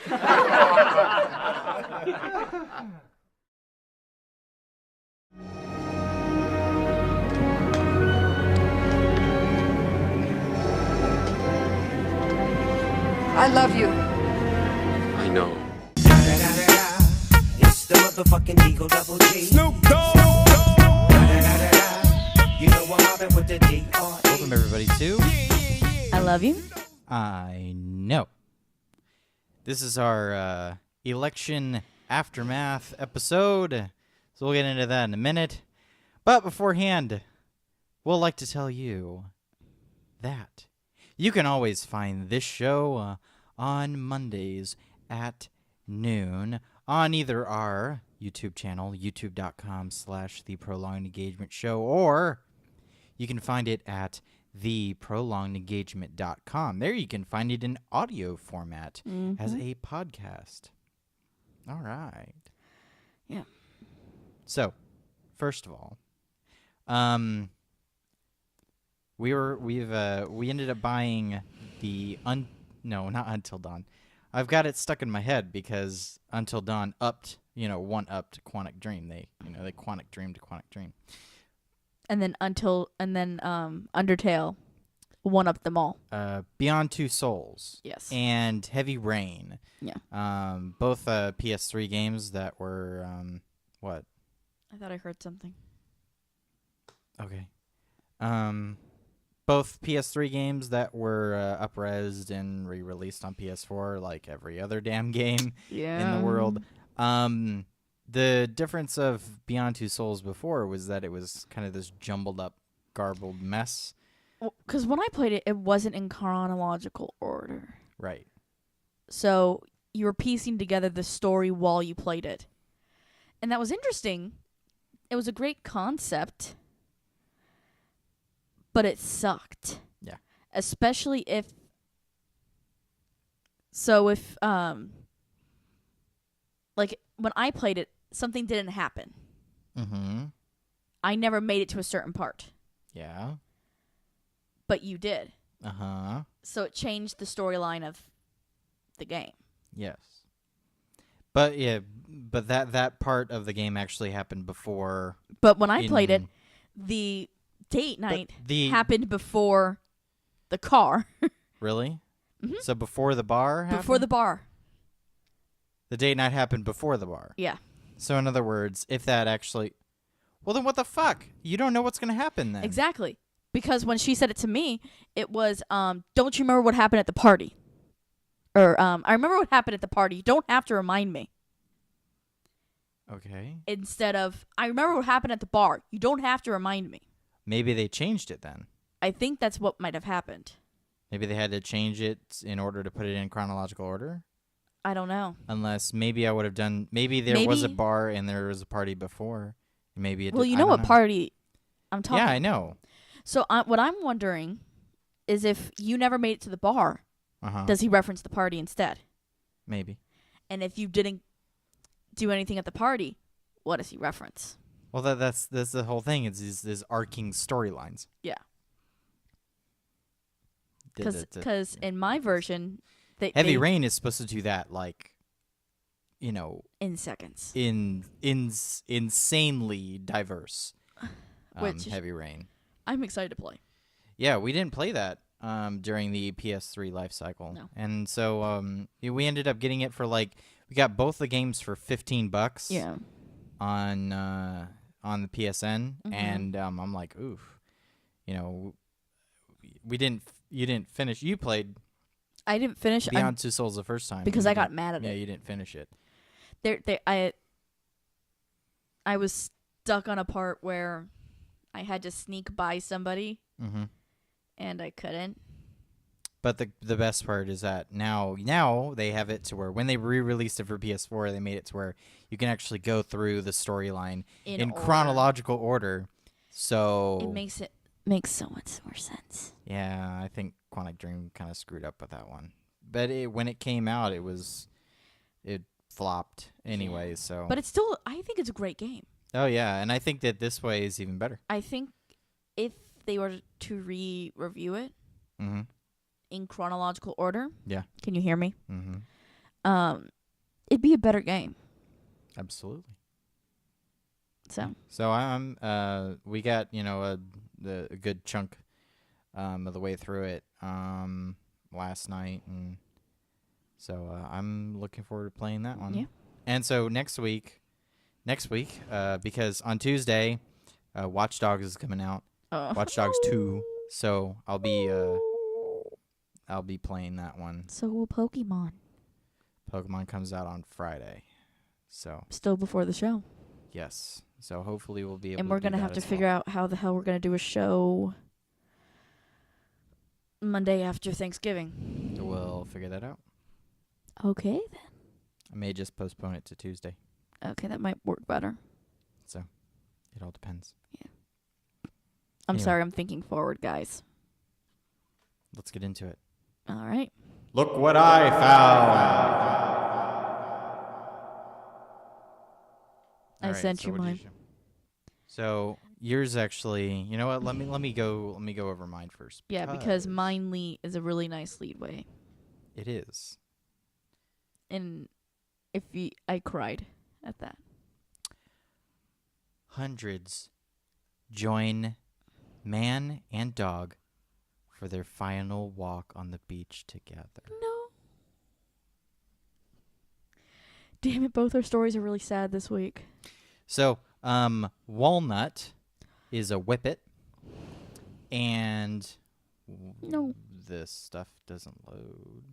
I love you. I know. It's the motherfucking Eagle Double G. Snoop Dogg. You know I'm mobbing with the D.R.E. Welcome everybody to I Love You. I Know. This is our election aftermath episode, so we'll get into that in a minute. But beforehand, we'll like to tell you that you can always find this show on Mondays at noon on either our YouTube channel, youtube.com/The Prolonged Engagement Show, or you can find it at theprolongedengagement.com. There you can find it in audio format as a podcast. All right. Yeah. So, first of all, we ended up buying the not Until Dawn. I've got it stuck in my head because Until Dawn upped, one-upped Quantic Dream. They Quantic Dream to Quantic Dream. And then Undertale one up them all. Beyond Two Souls. Yes. And Heavy Rain. Yeah. Both PS3 games that were what? I thought I heard something. Okay. Both PS3 games that were up-resed and re-released on PS4 like every other damn game in the world. The difference of Beyond Two Souls before was that it was kind of this jumbled up, garbled mess. Because when I played it, it wasn't in chronological order. Right. So you were piecing together the story while you played it. And that was interesting. It was a great concept. But it sucked. Yeah. Especially if like when I played it, something didn't happen. Mm-hmm. I never made it to a certain part. Yeah. But you did. Uh-huh. So it changed the storyline of the game. Yes. But that part of the game actually happened before. But when I played it, the date night happened before the car. Really? Mm-hmm. So before the bar happened? Before the bar. The date night happened before the bar. Yeah. So in other words, if that actually... Well, then what the fuck? You don't know what's going to happen then. Exactly. Because when she said it to me, it was, don't you remember what happened at the party? Or, I remember what happened at the party. You don't have to remind me. Okay. Instead of, I remember what happened at the bar. You don't have to remind me. Maybe they changed it then. I think that's what might have happened. Maybe they had to change it in order to put it in chronological order? I don't know. Unless maybe I would have done... Maybe there was a bar and there was a party before. Maybe it Well, you know what party I'm talking about. Yeah, I know. So what I'm wondering is if you never made it to the bar, does he reference the party instead? Maybe. And if you didn't do anything at the party, what does he reference? Well, that's the whole thing. It's these arcing storylines. Yeah. Because in my version... Heavy Rain is supposed to do that, in seconds. Insanely diverse. Which Heavy Rain. I'm excited to play. Yeah, we didn't play that during the PS3 life cycle. No. And so we ended up getting it for we got both the games for $15. Yeah. On the PSN, and I'm like, oof, you didn't finish. You played. I didn't finish Beyond Two Souls the first time because I got mad at it. Yeah, you didn't finish it. I was stuck on a part where I had to sneak by somebody, and I couldn't. But the best part is that now they have it to where when they re-released it for PS4, they made it to where you can actually go through the storyline in chronological order. So it makes so much more sense. Yeah, I think Quantic Dream kind of screwed up with that one. But when it came out, it flopped anyway. Yeah. So, but I think it's a great game. Oh yeah, and I think that this way is even better. I think if they were to re-review it in chronological order, yeah. Can you hear me? it'd be a better game. Absolutely. So I'm we got a good chunk of the way through it last night, and so I'm looking forward to playing that one. Yeah. And so next week, because on Tuesday, Watch Dogs is coming out. Watch Dogs 2. So I'll be playing that one. So will Pokemon. Pokemon comes out on Friday. So Still before the show. yes. So hopefully we'll be able to And we're do gonna that have to as figure well. out how the hell we're gonna do a show Monday after Thanksgiving. We'll figure that out. Okay then. I may just postpone it to Tuesday. Okay, that might work better. So it all depends. I'm Anyway. sorry, I'm thinking forward, guys. Let's get into it. All right. Look what I found. I sent you what'd mine. show? So yours actually. You know what? Let me go over mine first. Yeah, because mine is a really nice lead way. It is. And I cried at that. Hundreds join man and dog for their final walk on the beach together. No. Damn it, both our stories are really sad this week. So, Walnut is a whippet, and No. this stuff doesn't load.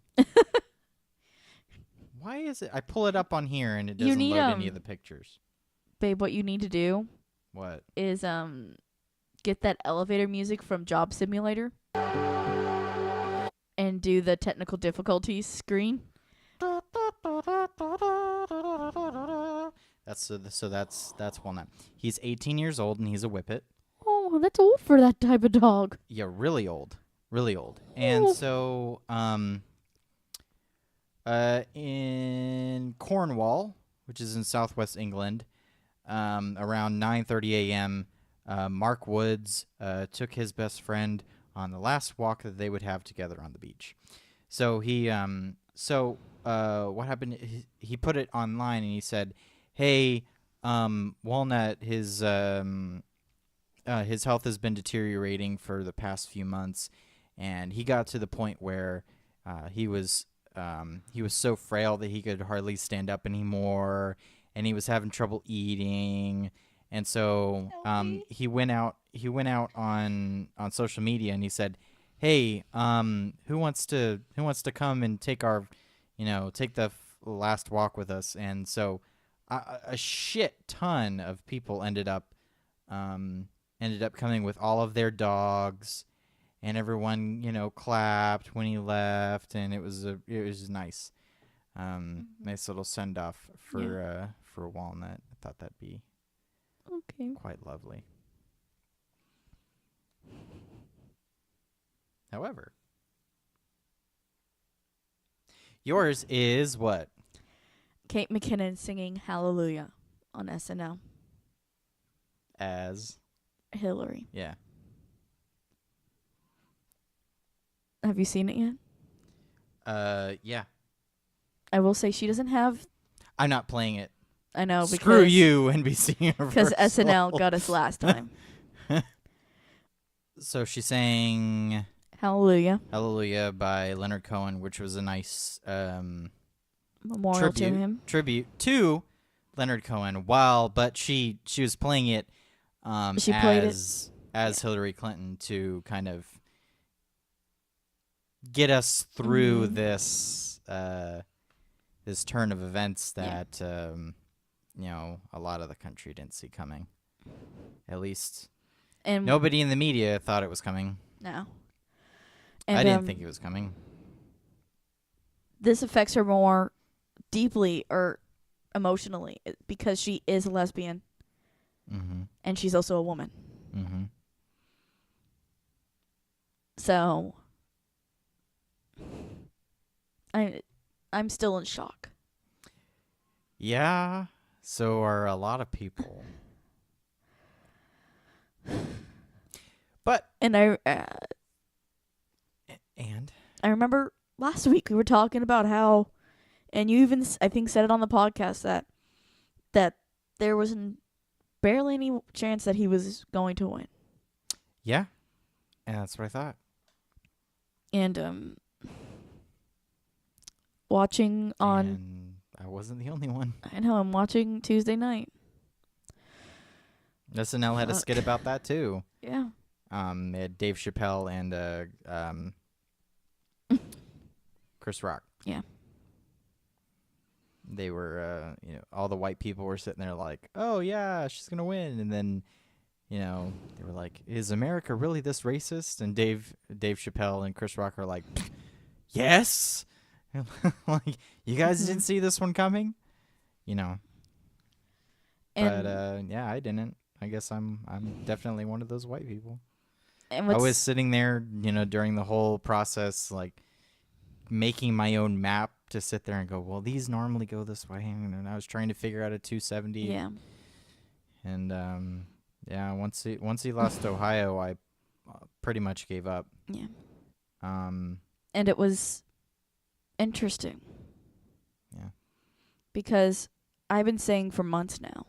Why is it? I pull it up on here and it doesn't need, load any of the pictures. Babe, what you need to do What? is get that elevator music from Job Simulator and do the technical difficulties screen. That's Walnut. He's 18 years old and he's a whippet. Oh, that's old for that type of dog. Yeah, really old. Really old. And Oh. so in Cornwall, which is in southwest England, around 9:30 a.m., Mark Woods took his best friend on the last walk that they would have together on the beach. So what happened? He put it online and he said, "Hey, Walnut, his health has been deteriorating for the past few months, and he got to the point where he was so frail that he could hardly stand up anymore, and he was having trouble eating." And so he went out on social media and he said, "Hey, who wants to come and take the last walk with us?" And so a shit ton of people ended up coming with all of their dogs, and everyone clapped when he left, and it was nice. Nice little send off for Walnut. I thought that'd be Okay. quite lovely. However, yours is what? Kate McKinnon singing Hallelujah on SNL. As Hillary. yeah. Have you seen it yet? Yeah. I will say she doesn't have. I'm not playing it. I know. Screw you, NBC Universal. Because SNL got us last time. So she sang Hallelujah. Hallelujah by Leonard Cohen, which was a nice Memorial to him. tribute to Leonard Cohen. But she was playing it She played it. as Hillary Clinton to kind of get us through this this turn of events that a lot of the country didn't see coming. At least And nobody in the media thought it was coming. No. And, I didn't think it was coming. This affects her more deeply or emotionally because she is a lesbian Mm-hmm. and she's also a woman. Mm-hmm. So I'm still in shock. Yeah, so are a lot of people. But And I and remember last week we were talking about how And you even, I think, said it on the podcast that there was barely any chance that he was going to win. Yeah. And that's what I thought. And watching on, And I wasn't the only one. I know, I'm watching Tuesday night. SNL had a skit about that too. Yeah. They had Dave Chappelle and Chris Rock. Yeah. They were, all the white people were sitting there like, oh yeah, she's gonna win, and then, they were like, is America really this racist? And Dave Chappelle and Chris Rock are like, yes. Like, you guys didn't see this one coming, And But yeah, I didn't. I guess I'm definitely one of those white people. and I what's, was sitting there, during the whole process, like making my own map to sit there and go, well, these normally go this way, and I was trying to figure out a 270. yeah. And yeah, once he lost Ohio, I pretty much gave up. Yeah. Um, And it was interesting. Yeah. Because I've been saying for months now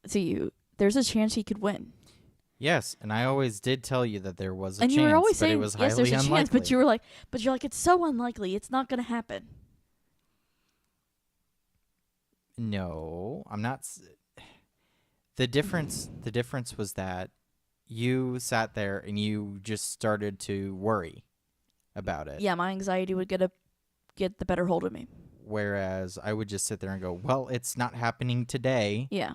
to you, there's a chance he could win. yes, and I always did tell you that there was a And chance, you were always but saying, it was yes, highly there's a unlikely. chance, but you're like, it's so unlikely. It's not going to happen. No, I'm not. The difference was that you sat there and you just started to worry about it. Yeah, my anxiety would get the better hold of me. Whereas I would just sit there and go, well, it's not happening today, Yeah.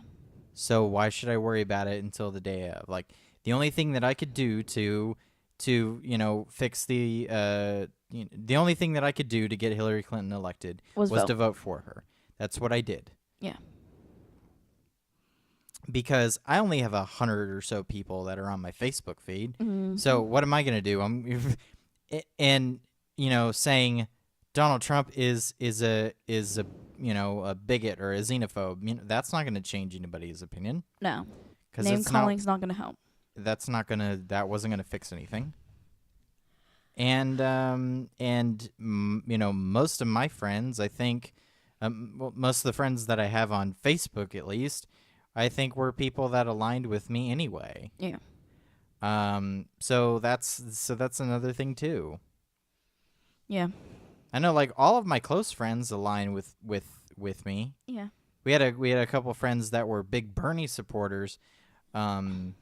so why should I worry about it until the day of? Like, the only thing that I could do to fix the only thing that I could do to get Hillary Clinton elected was vote. to vote for her. That's what I did. Yeah. Because I only have 100 or so people that are on my Facebook feed. Mm-hmm. So what am I going to do? And saying Donald Trump is a a bigot or a xenophobe. That's not going to change anybody's opinion. No. 'Cause Name it's calling's not going to help. that wasn't going to fix anything. And most of my friends, I think, most of the friends that I have on Facebook, at least, I think were people that aligned with me anyway. Yeah. So that's another thing too. Yeah. I know, like, all of my close friends align with me. Yeah. We had a couple friends that were big Bernie supporters, during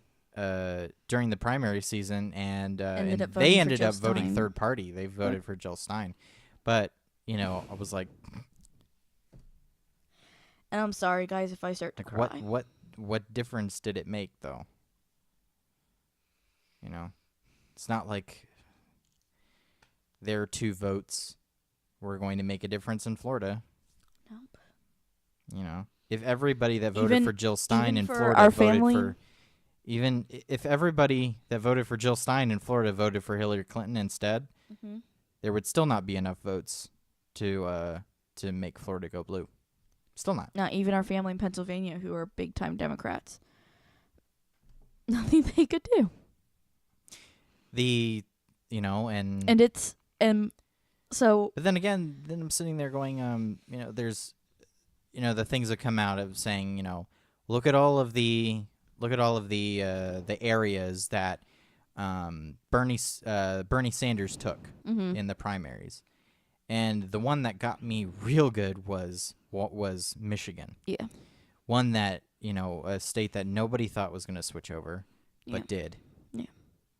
the primary season, and they ended up voting third party. They voted for Jill Stein, but I was like, And I'm sorry, guys, if I start to cry. what difference did it make, though? It's not like their 2 votes were going to make a difference in Florida. Nope. If everybody that voted for Jill Stein in for Florida our voted family? for, even if everybody that voted for Jill Stein in Florida voted for Hillary Clinton instead, Mm-hmm. there would still not be enough votes to make Florida go blue. Still not. Not even our family in Pennsylvania, who are big-time Democrats. Nothing they could do. And it's so. but then again, I'm sitting there going, there's, the things that come out of saying, look at all of the areas that Bernie Sanders took Mm-hmm. in the primaries, and the one that got me real good was Michigan. Yeah. One that a state that nobody thought was going to switch over, but Yeah. did. Yeah.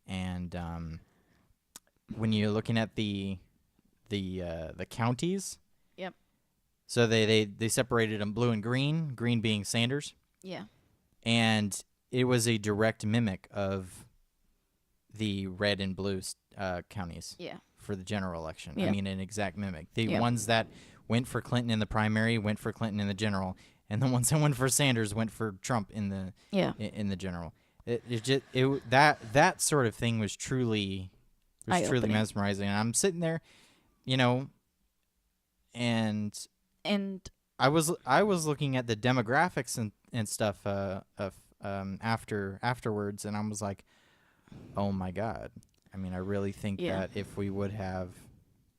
And when you're looking at the counties, Yep. so they separated them blue and green, green being Sanders, Yeah. and it was a direct mimic of the red and blue counties Yeah. for the general election. Yeah. I mean, an exact mimic. The Yeah. ones that went for Clinton in the primary went for Clinton in the general, and the ones that went for Sanders went for Trump in the Yeah. in the general. That sort of thing was truly Eye-opening. mesmerizing. And I'm sitting there, and And I was looking at the demographics and stuff afterwards, and I was like, oh my God. I mean, I really think Yeah. that if we would have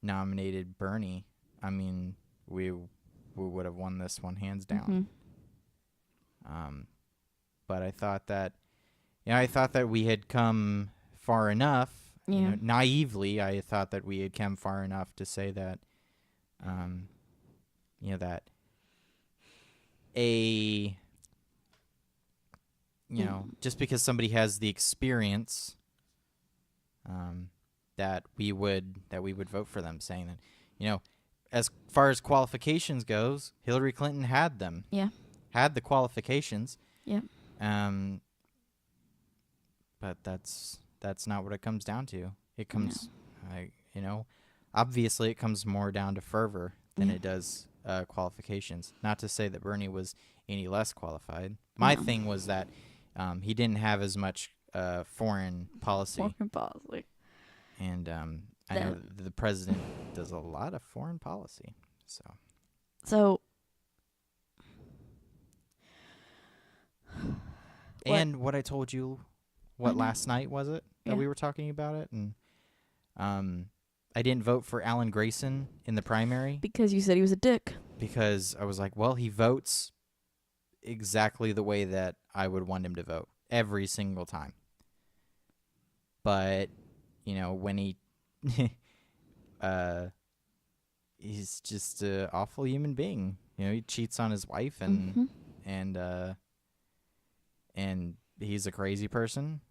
nominated Bernie, I mean, we would have won this one hands down. But I thought that, we had come far enough. Yeah. You know, naively, I thought that we had come far enough to say that, that just because somebody has the experience, that we would vote for them, saying that, as far as qualifications goes, Hillary Clinton had them. Yeah. Had the qualifications. Yeah. But that's not what it comes down to. It comes, obviously it comes more down to fervor than it does qualifications. Not to say that Bernie was any less qualified. My thing was that he didn't have as much foreign policy. Foreign policy. And I know the president does a lot of foreign policy. So. And what I told you, last night was it that we were talking about it? And I didn't vote for Alan Grayson in the primary. Because you said he was a dick. Because I was like, well, he votes exactly the way that I would want him to vote every single time. But, when he he's just an awful human being. He cheats on his wife and he's a crazy person.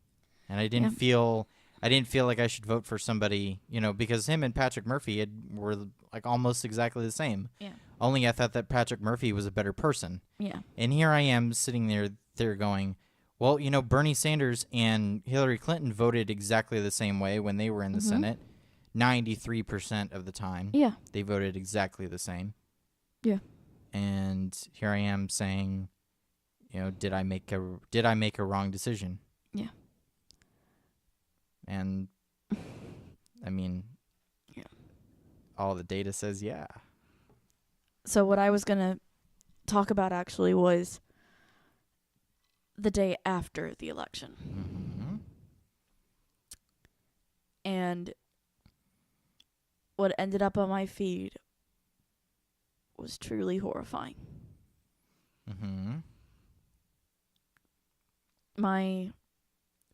And I didn't feel like I should vote for somebody, because him and Patrick Murphy were like almost exactly the same. Yeah. Only I thought that Patrick Murphy was a better person. Yeah. And here I am sitting there going, well, Bernie Sanders and Hillary Clinton voted exactly the same way when they were in the Senate. 93% of the time. Yeah. They voted exactly the same. Yeah. And here I am saying, did I make a wrong decision? Yeah. And I mean, all the data says yeah. So what I was going to talk about actually was the day after the election. Mm-hmm. And what ended up on my feed was truly horrifying. Mm-hmm. My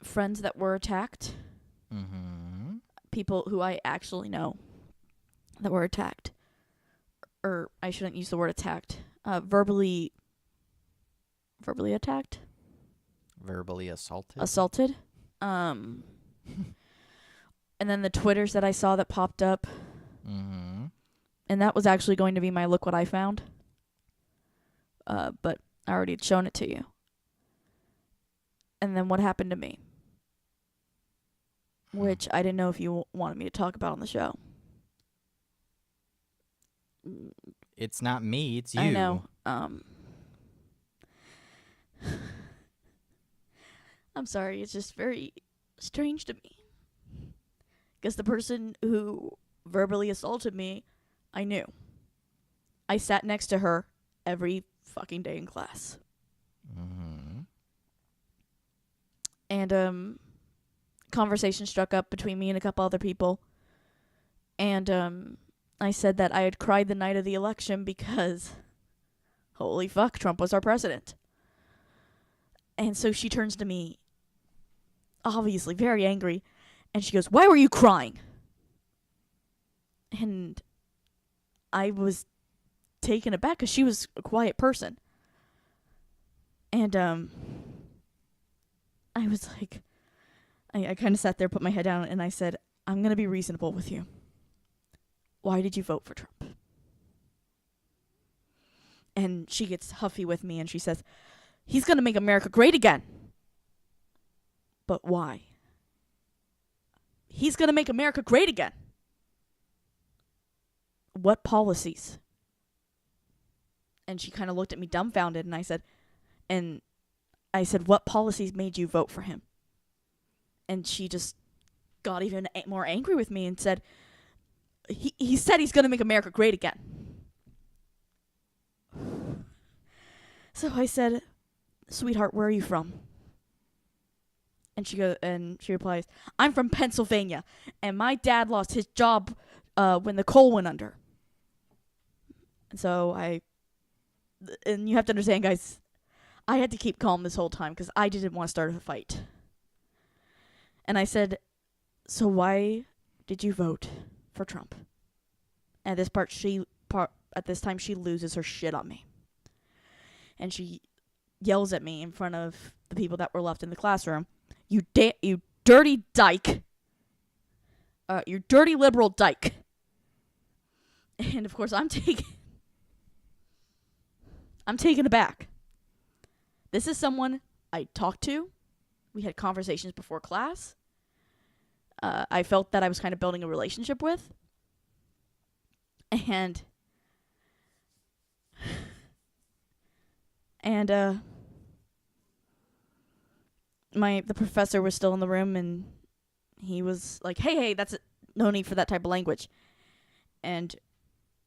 friends that were attacked, people who I actually know that were attacked, or I shouldn't use the word attacked, verbally attacked? Verbally assaulted? Assaulted. And then the Twitters that I saw that popped up. Mm-hmm. And that was actually going to be my look what I found. But I already had shown it to you. And then what happened to me? Which I didn't know if you wanted me to talk about on the show. It's not me, it's you. I know. I'm sorry, it's just very strange to me. Because the person who verbally assaulted me, I knew. I sat next to her every fucking day in class. Mm-hmm. And conversation struck up between me and a couple other people. And I said that I had cried the night of the election because, holy fuck, Trump was our president. And so she turns to me, obviously very angry, and she goes, "Why were you crying?" And I was taken aback because she was a quiet person. And I was like, I kind of sat there, put my head down, and I said, "I'm going to be reasonable with you. Why did you vote for Trump?" And she gets huffy with me, and she says, "He's going to make America great again." But why? He's going to make America great again. What policies? And she kind of looked at me dumbfounded, and I said, what policies made you vote for him? And she just got even more angry with me and said, he said he's going to make America great again. So I said, "Sweetheart, where are you from?" And she replies, "I'm from Pennsylvania, and my dad lost his job when the coal went under." And so and you have to understand, guys, I had to keep calm this whole time because I didn't want to start a fight. And I said, so why did you vote for Trump? At this time, she loses her shit on me. And she yells at me in front of the people that were left in the classroom, you dirty dyke. You dirty liberal dyke. And of course, I'm taken aback. This is someone I talked to. We had conversations before class. I felt that I was kind of building a relationship with. And the professor was still in the room, and he was like, hey, that's no need for that type of language. And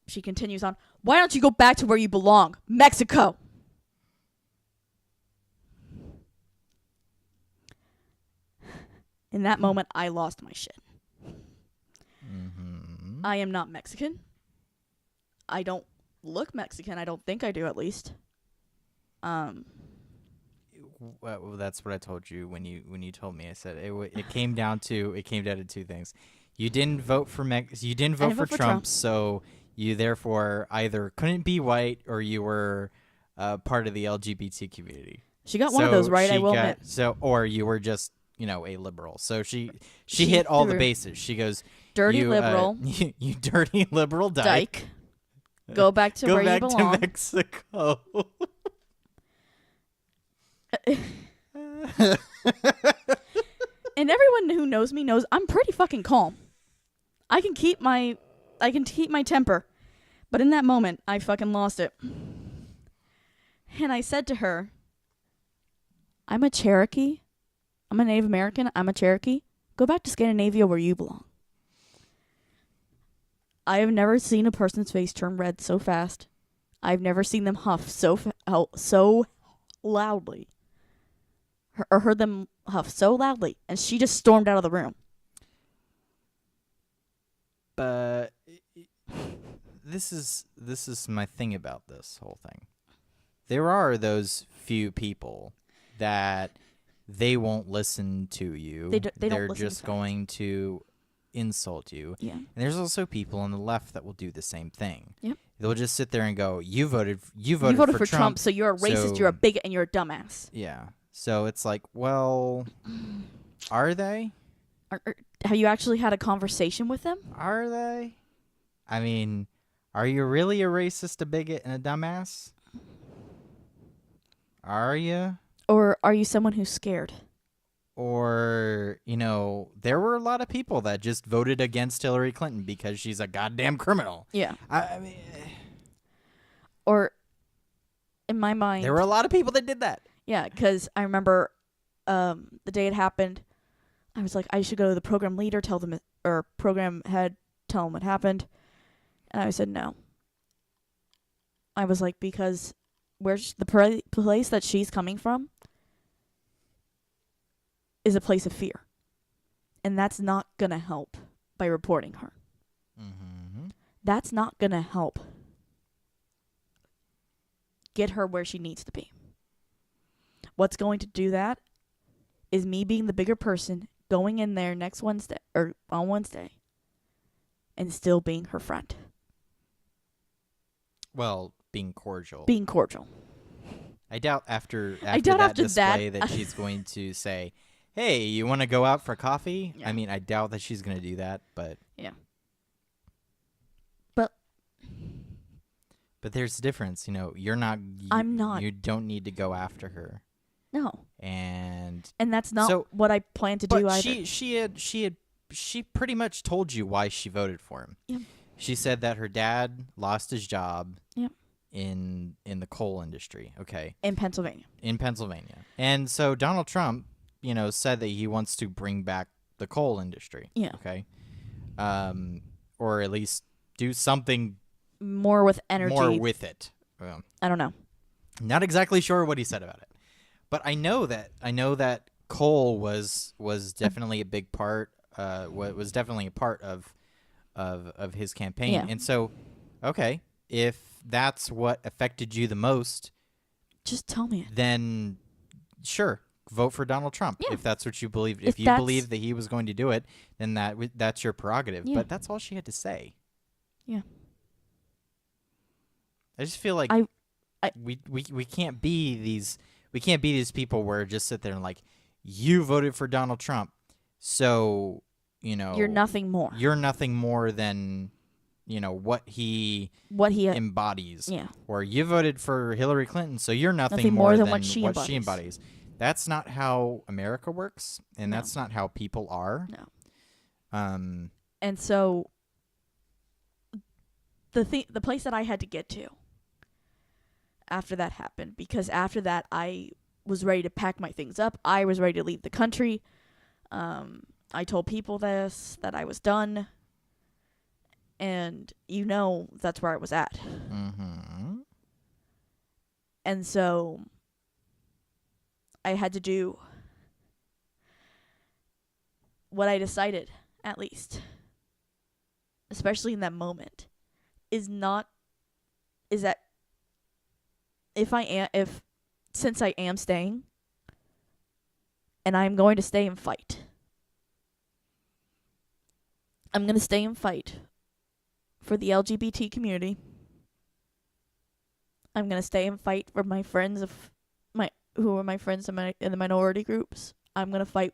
she continues on, why don't you go back to where you belong, Mexico? In that moment, I lost my shit. Mm-hmm. I am not Mexican. I don't look Mexican. I don't think I do, at least. Well, that's what I told you when you told me. I said it came down to two things. You didn't vote for for Trump, so you therefore either couldn't be white or you were part of the LGBT community. She got one of those right, I will admit. Or you were just, a liberal. So she hit all the bases. She goes, dirty liberal. You dirty liberal dyke. Go back to where you belong. Go back to Mexico. And everyone who knows me knows I'm pretty fucking calm. I can keep my temper. But in that moment, I fucking lost it. And I said to her, I'm a Cherokee. I'm a Native American. I'm a Cherokee. Go back to Scandinavia where you belong. I have never seen a person's face turn red so fast. I've never seen them huff so loudly. Or heard them huff so loudly. And she just stormed out of the room. But this is my thing about this whole thing. There are those few people that they won't listen to you. They're just going to insult you. Yeah. And there's also people on the left that will do the same thing. Yep. They'll just sit there and go, "You voted for Trump, so you're a racist, you're a bigot, and you're a dumbass." Yeah. So it's like, well, are they? Have you actually had a conversation with them? Are they? I mean, are you really a racist, a bigot, and a dumbass? Are you? Or are you someone who's scared? Or, there were a lot of people that just voted against Hillary Clinton because she's a goddamn criminal. Yeah. I mean... Or, in my mind... There were a lot of people that did that. Yeah, because I remember the day it happened, I was like, I should go to the program leader, program head, tell him what happened. And I said no. I was like, because where's the place that she's coming from is a place of fear. And that's not going to help by reporting her. Mm-hmm. That's not going to help get her where she needs to be. What's going to do that is me being the bigger person, going in there next Wednesday, or on Wednesday, and still being her friend. Well, being cordial. Being cordial. I doubt after that display that she's going to say, "Hey, you want to go out for coffee?" Yeah. I mean, I doubt that she's going to do that, but... Yeah. But there's a difference, you're not... I'm not. You don't need to go after her. No. And that's not what I plan to do either. She pretty much told you why she voted for him. Yep. She said that her dad lost his job. Yep. In the coal industry. Okay. In Pennsylvania. And so Donald Trump, said that he wants to bring back the coal industry. Yeah. Okay. Or at least do something more with energy. More with it. I don't know. Not exactly sure what he said about it. But I know that coal was definitely a big part. Was definitely a part of his campaign. Yeah. And so, okay, if that's what affected you the most, Just tell me it. then sure, vote for Donald Trump. Yeah. If that's what you believe. If If you that's- believe that he was going to do it, then that's your prerogative. Yeah. But that's all she had to say. Yeah. I just feel like I- we can't be these people where just sit there and like, you voted for Donald Trump, so You're nothing more. You're nothing more than what he embodies. Yeah. Or you voted for Hillary Clinton, so you're nothing, Nothing more more than than what she embodies. That's not how America works, and No. that's not how people are. No. And so the place that I had to get to after that happened, because after that I was ready to pack my things up. I was ready to leave the country. I told people that I was done. And that's where I was at. Mm-hmm. And so I had to do what I decided, at least, especially in that moment, is that since I am staying, and I'm going to stay and fight, I'm going to stay and fight for the LGBT community. I'm going to stay and fight for my friends who are my friends in the minority groups. I'm going to fight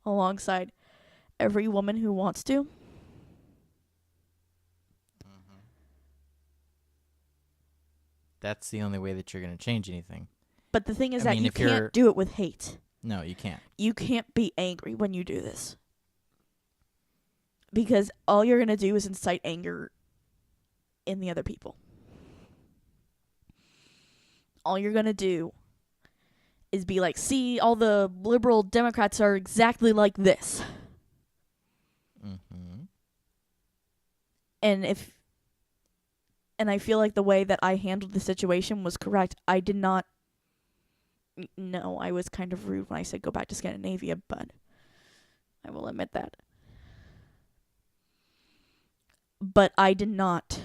alongside every woman who wants to. Mm-hmm. That's the only way that you're going to change anything. But the thing is I that mean, you if you're- can't do it with hate. No, you can't. You can't be angry when you do this. Because all you're going to do is incite anger in the other people. All you're going to do is be like, see, all the liberal Democrats are exactly like this. Mm-hmm. And I feel like the way that I handled the situation was correct. I did not. No, I was kind of rude when I said go back to Scandinavia, but I will admit that. But I did not.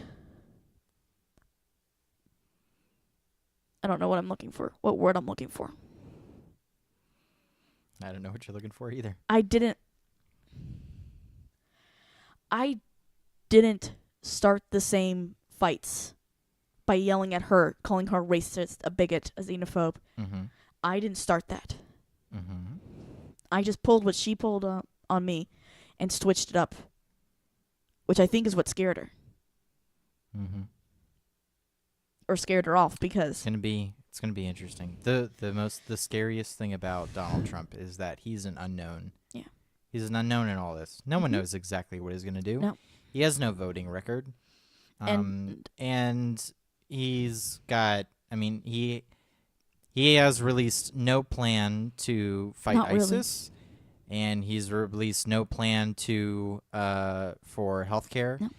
I don't know what I'm looking for. What word I'm looking for. I don't know what you're looking for either. I didn't start the same fights by yelling at her, calling her racist, a bigot, a xenophobe. Mm-hmm. I didn't start that. Mm-hmm. I just pulled what she pulled on me and switched it up, which I think is what scared her. Mm-hmm. Or scared her off, because It's gonna be interesting. The scariest thing about Donald Trump is that he's an unknown. Yeah. He's an unknown in all this. No one Mhm. knows exactly what he's gonna do. No. He has no voting record. And he's got. I mean, he has released no plan to fight Not really. ISIS, and he's released no plan to for healthcare, No.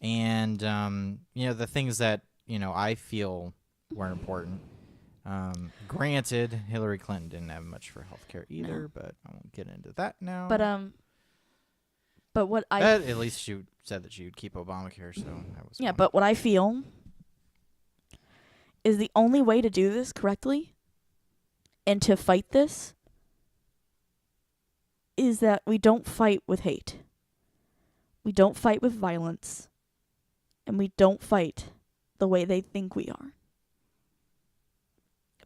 and the things that I feel were important. Granted, Hillary Clinton didn't have much for healthcare either, No. but I won't get into that now. But what I But at least she said that she would keep Obamacare, so that was one. but what I feel is the only way to do this correctly and to fight this is that we don't fight with hate. We don't fight with violence. And we don't fight the way they think we are.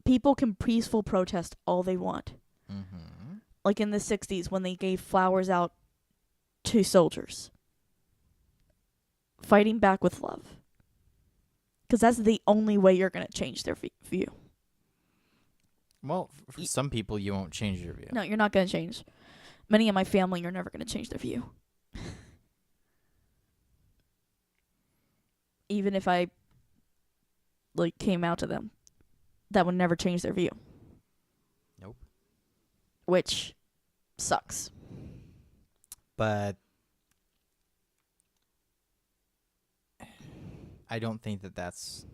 People can peaceful protest all they want. Mm-hmm. Like in the 60s when they gave flowers out to soldiers. Fighting back with love. Because that's the only way you're going to change their view. Well, for some people, you won't change your view. No, you're not going to change. Many of my family are never going to change their view. Even if I came out to them, that would never change their view. Nope. Which sucks. But I don't think that that's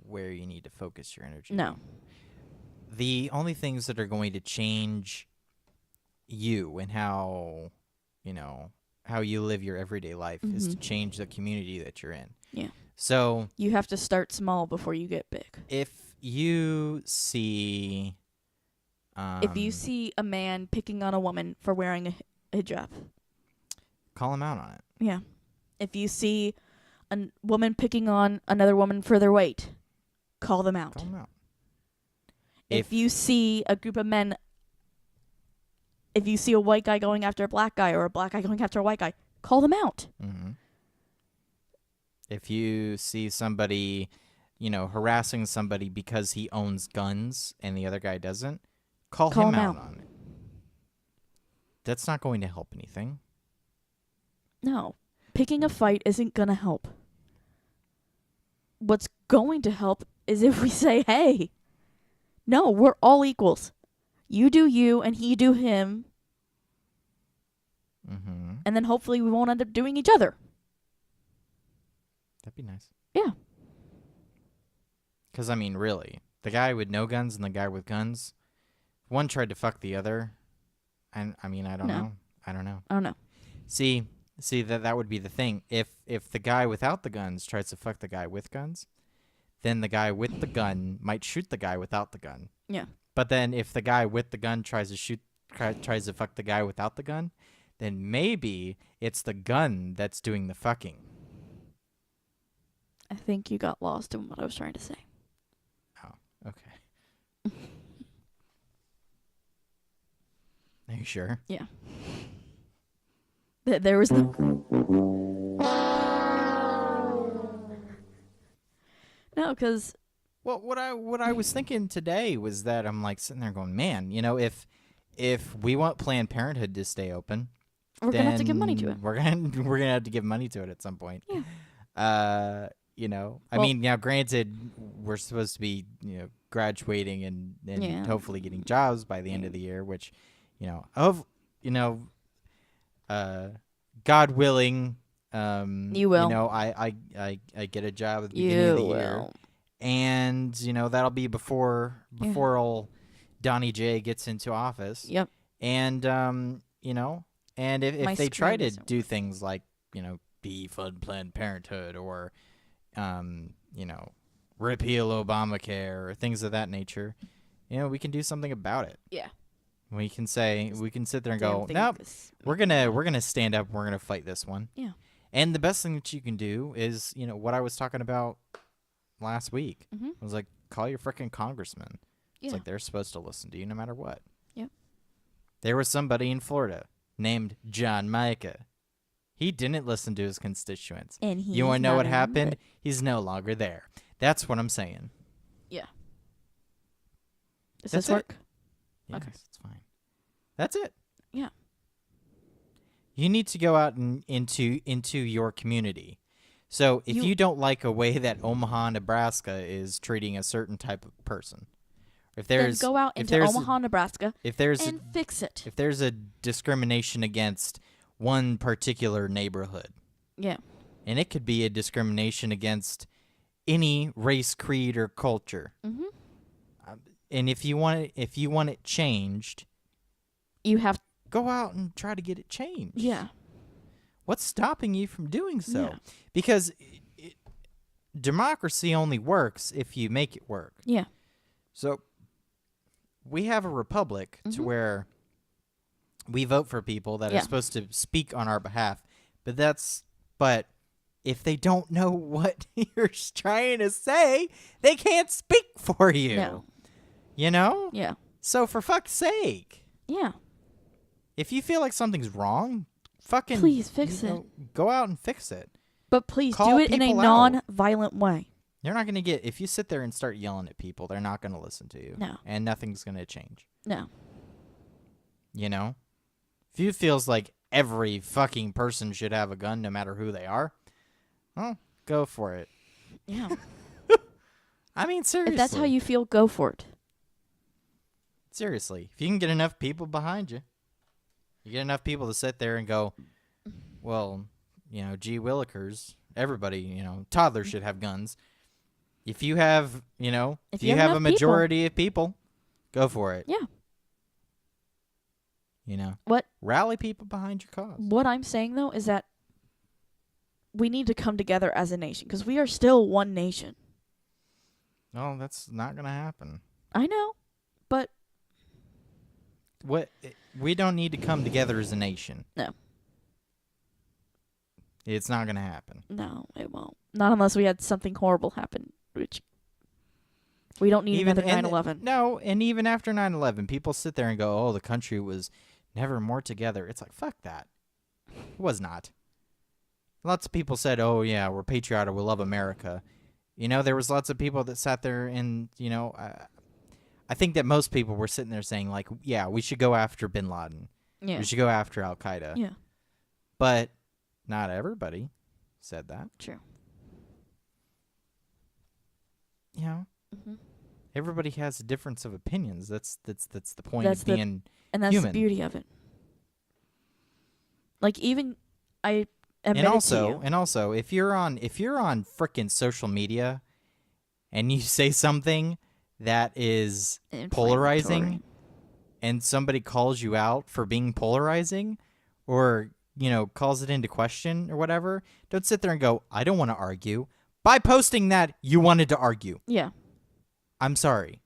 where you need to focus your energy. No. The only things that are going to change you and how you live your everyday life is to change the community that you're in. Yeah. So You have to start small before you get big. if you see, If you see a man picking on a woman for wearing a hijab, call him out on it. yeah. If you see a woman picking on another woman for their weight, call them out. Call him out. If you see a group of men, if you see a white guy going after a black guy or a black guy going after a white guy, call them out. Mm-hmm. If you see somebody, harassing somebody because he owns guns and the other guy doesn't, call him out on it. That's not going to help anything. No. Picking a fight isn't going to help. What's going to help is if we say, hey, no, we're all equals. You do you and he do him. Mm-hmm. And then hopefully we won't end up doing each other. That'd be nice. Yeah. Because, really, the guy with no guns and the guy with guns, one tried to fuck the other. And I don't know. I don't know. I don't know. See that would be the thing. If the guy without the guns tries to fuck the guy with guns, then the guy with the gun might shoot the guy without the gun. Yeah. But then if the guy with the gun tries to fuck the guy without the gun, then maybe it's the gun that's doing the fucking. I think you got lost in what I was trying to say. Oh, okay. Are you sure? Yeah. There was no... No, because... Well, what I was thinking today was that I'm like sitting there going, man, if we want Planned Parenthood to stay open, we're gonna have to give money to it. We're gonna have to give money to it at some point. Yeah. Now granted, we're supposed to be graduating and hopefully getting jobs by the end of the year, which God willing, you will. I get a job at the beginning of the year. And, that'll be before old Donnie J gets into office. Yep. And, and if they try to do things like, defund Planned Parenthood or, repeal Obamacare or things of that nature, we can do something about it. Yeah. We can sit there and go, nope, we're gonna stand up. We're gonna fight this one. Yeah. And the best thing that you can do is, what I was talking about last week. Mm-hmm. I was like, call your freaking congressman. Yeah. It's like they're supposed to listen to you no matter what. Yep. There was somebody in Florida named John Micah. He didn't listen to his constituents. And you want to know what happened? He's no longer there. That's what I'm saying. Yeah. Does That's this work? Yes, Okay. it's fine. That's it. Yeah. You need to go out into your community. So if you don't like a way that Omaha, Nebraska is treating a certain type of person, then go out into Omaha, Nebraska and fix it. If there's a discrimination against one particular neighborhood, yeah, and it could be a discrimination against any race, creed, or culture. Mm-hmm. And if you want it changed, you have to go out and try to get it changed. Yeah. What's stopping you from doing so? Yeah. Because democracy only works if you make it work. Yeah. So we have a republic to where we vote for people that are supposed to speak on our behalf. But if they don't know what you're trying to say, they can't speak for you. No. You know? Yeah. So for fuck's sake. Yeah. If you feel like something's wrong, fucking please fix it. Go out and fix it. But please Call do it in a people out. non-violent way. You're not going to if you sit there and start yelling at people, they're not going to listen to you. No. And nothing's going to change. No. You know? If you feels like every fucking person should have a gun no matter who they are, well, go for it. Yeah. I mean, seriously. If that's how you feel, go for it. Seriously. If you can get enough people behind you, you get enough people to sit there and go, well, gee willikers, everybody, toddlers should have guns. If you have, if you have a majority of people, go for it. Yeah. Rally people behind your cause. What I'm saying, though, is that we need to come together as a nation because we are still one nation. No, that's not going to happen. I know, but we don't need to come together as a nation. No. It's not going to happen. No, it won't. Not unless we had something horrible happen, which we don't need another 9/11. No, and even after 9/11, people sit there and go, "Oh, the country was never more together." It's like, fuck that. It was not. Lots of people said, "Oh yeah, we're patriotic, we love America." You know, there was lots of people that sat there and, you know, I think that most people were sitting there saying, like, yeah, we should go after bin Laden. Yeah. We should go after Al-Qaeda. Yeah. But not everybody said that. True. You know, everybody has a difference of opinions. That's the point That's of being and that's human. the beauty of it. Like even I And also, if you're on frickin' social media and you say something that is polarizing and somebody calls you out for being polarizing or, you know, calls it into question or whatever, don't sit there and go, "I don't want to argue." By posting that, you wanted to argue. Yeah. I'm sorry.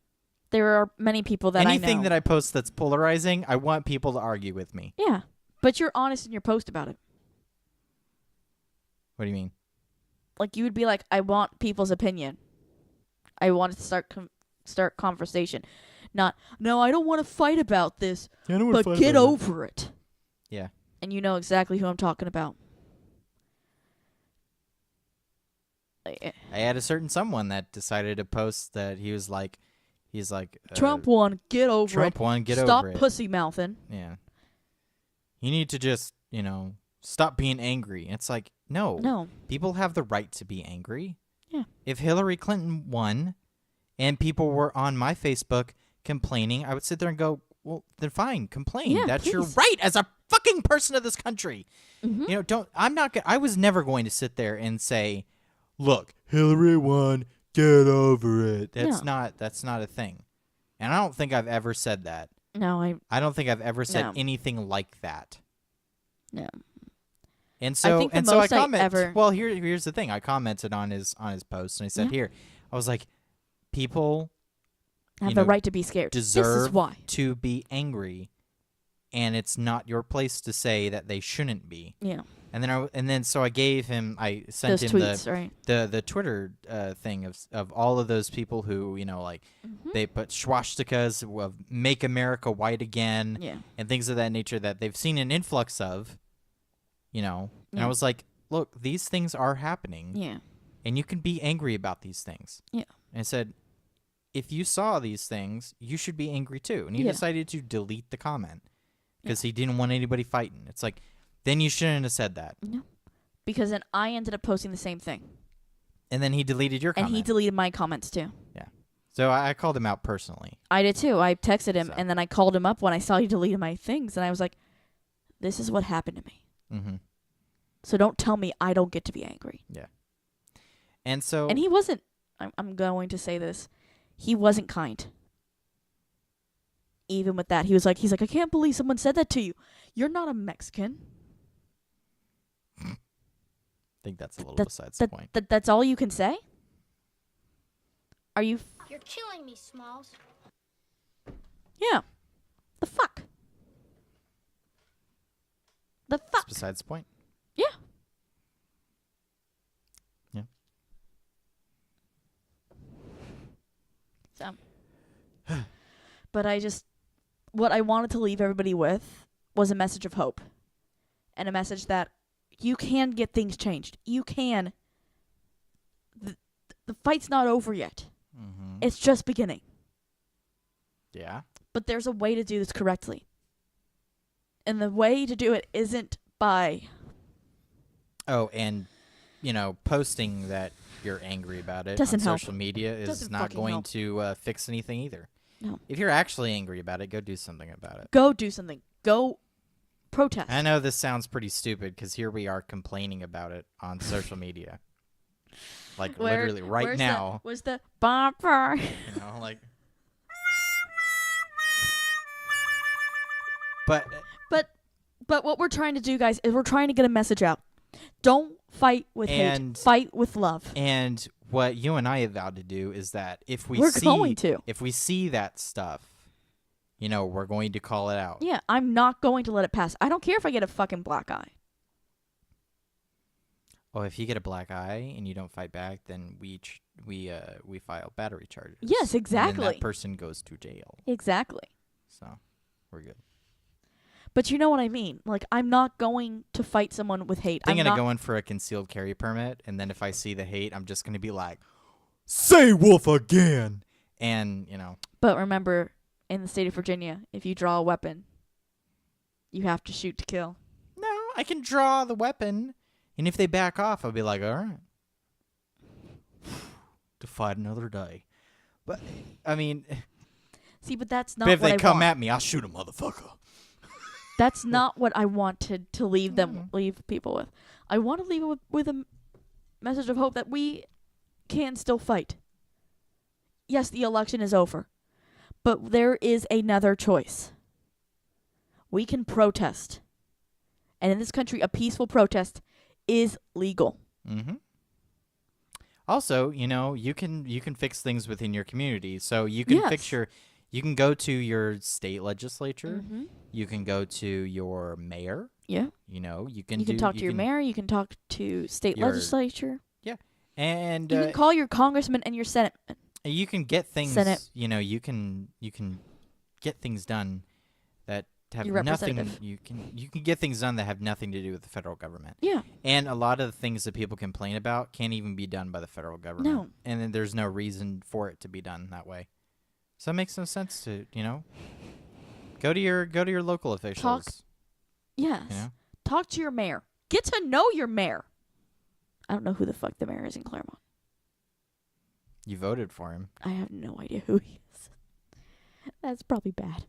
There are many people that Anything I know. that I post that's polarizing, I want people to argue with me. Yeah. But you're honest in your post about it. What do you mean? Like you would be like, I want people's opinion. I want to start conversation. Not, no, I don't want to fight about this, but get over it. Yeah. And you know exactly who I'm talking about. I had a certain someone that decided to post that he's like, Trump won, get over it. Trump won, get Stop over it. pussy mouthing. Yeah. You need to just, you know, stop being angry. It's like, no. People have the right to be angry. Yeah. If Hillary Clinton won and people were on my Facebook complaining, I would sit there and go, well, then fine, complain. Yeah, That's please. your right as a fucking person of this country. Mm-hmm. You know, I was never going to sit there and say, look, Hillary won, get over it. That's not a thing. And I don't think I've ever said that. No, I don't think I've ever said anything like that. No. And so, think the and so I most I commented. ever- Well, here's the thing. I commented on his post, and I said, "Here, I was like, people have the right to be scared. deserve This is why. to be angry, and it's not your place to say that they shouldn't be." Yeah. And then so I gave him. I sent Those him tweets, right? the Twitter thing of all of those people who, you know, like they put swastikas of "Make America White Again" Yeah. and things of that nature that they've seen an influx of. You know, and I was like, look, these things are happening. Yeah. And you can be angry about these things. Yeah. And I said, if you saw these things, you should be angry too. And he decided to delete the comment because he didn't want anybody fighting. It's like, then you shouldn't have said that. No. Because then I ended up posting the same thing. And then he deleted your comment. And he deleted my comments too. Yeah. So I called him out personally. I did too. I texted him So. and then I called him up when I saw he deleted my things. And I was like, this is what happened to me. Mm-hmm. So don't tell me I don't get to be angry. Yeah. And so... And he wasn't, I'm going to say this, he wasn't kind. Even with that, he's like, I can't believe someone said that to you. You're not a Mexican. I think that's a little besides the point. That's all you can say? Are you... You're killing me, Smalls. Yeah. The fuck? The fuck? It's besides the point. Yeah. Yeah. So. But what I wanted to leave everybody with was a message of hope. And a message that you can get things changed. You can. The fight's not over yet. Mm-hmm. It's just beginning. Yeah. But there's a way to do this correctly. And the way to do it isn't by... Oh, and, you know, posting that you're angry about it Doesn't on help. social media is Doesn't not fucking going help. to fix anything either. No. If you're actually angry about it, go do something about it. Go do something. Go protest. I know this sounds pretty stupid because here we are complaining about it on social media. Like, literally right now. Where's the bumper? You know, like... But But what we're trying to do, guys, is we're trying to get a message out. Don't fight with hate. Fight with love. And what you and I have vowed to do is that if we We're going to. If we see that stuff, we're going to call it out. Yeah, I'm not going to let it pass. I don't care if I get a fucking black eye. Oh, if you get a black eye and you don't fight back, then we file battery charges. Yes, exactly. And then that person goes to jail. Exactly. So, we're good. But you know what I mean. Like, I'm not going to fight someone with hate. I'm going to go in for a concealed carry permit, and then if I see the hate, I'm just going to be like, say wolf again! And, But remember, in the state of Virginia, if you draw a weapon, you have to shoot to kill. No, I can draw the weapon, and if they back off, I'll be like, all right. To fight another day. But, I mean... See, but that's not but if what they I come want. at me, I'll shoot a motherfucker. That's not what I wanted to leave people with. I want to leave it with a message of hope that we can still fight. Yes, the election is over, but there is another choice. We can protest. And in this country, a peaceful protest is legal. Mm-hmm. Also, you can fix things within your community. So you can you can go to your state legislature. Mm-hmm. You can go to your mayor. Yeah. You can talk to your mayor. You can talk to state legislature. Yeah. And you can call your congressman and your senate. You can get things. Senate. You can get things done that have Your nothing. representative. You can get things done that have nothing to do with the federal government. Yeah. And a lot of the things that people complain about can't even be done by the federal government. No. And then there's no reason for it to be done that way. So it makes no sense to go to your local officials. Yes. Talk to your mayor. Get to know your mayor. I don't know who the fuck the mayor is in Claremont. You voted for him. I have no idea who he is. That's probably bad.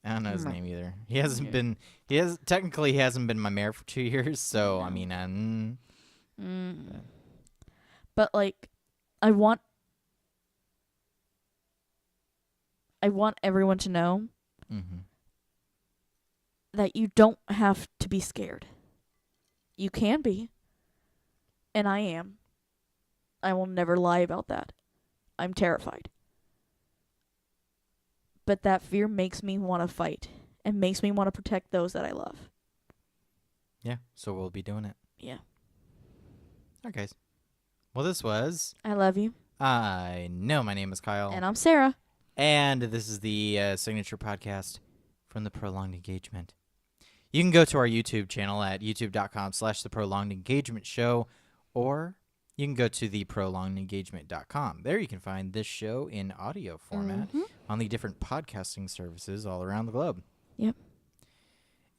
I don't know his name either. He hasn't been. He hasn't been my mayor for 2 years. So I mean, But like, I want everyone to know that you don't have to be scared. You can be, and I am. I will never lie about that. I'm terrified. But that fear makes me want to fight and makes me want to protect those that I love. Yeah, so we'll be doing it. Yeah. All right, guys. Well, this was... I love you. I know. My name is Kyle. And I'm Sarah. And this is the signature podcast from The Prolonged Engagement. You can go to our YouTube channel at youtube.com/The Prolonged Engagement Show, or you can go to theprolongedengagement.com. There you can find this show in audio format on the different podcasting services all around the globe. Yep.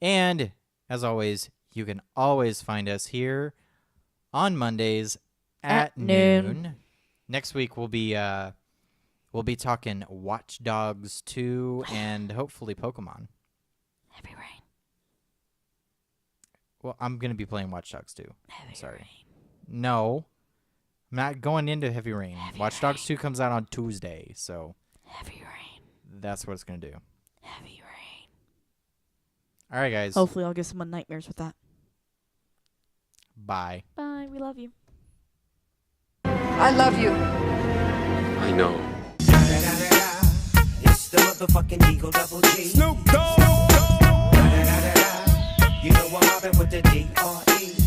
And, as always, you can always find us here on Mondays at noon. Next week we'll be talking Watch Dogs 2 and hopefully Pokemon. Heavy rain. Well, I'm going to be playing Watch Dogs 2. Heavy Sorry. rain. No. I'm not going into Heavy Rain. Heavy Watch Dogs 2 comes out on Tuesday, so Heavy rain. that's what it's going to do. Heavy rain. All right, guys. Hopefully I'll give someone nightmares with that. Bye. Bye. We love you. I love you. I know. It's the motherfucking Eagle Double G. Snoop Dogg. You know I'm mobbing with the D.R.E.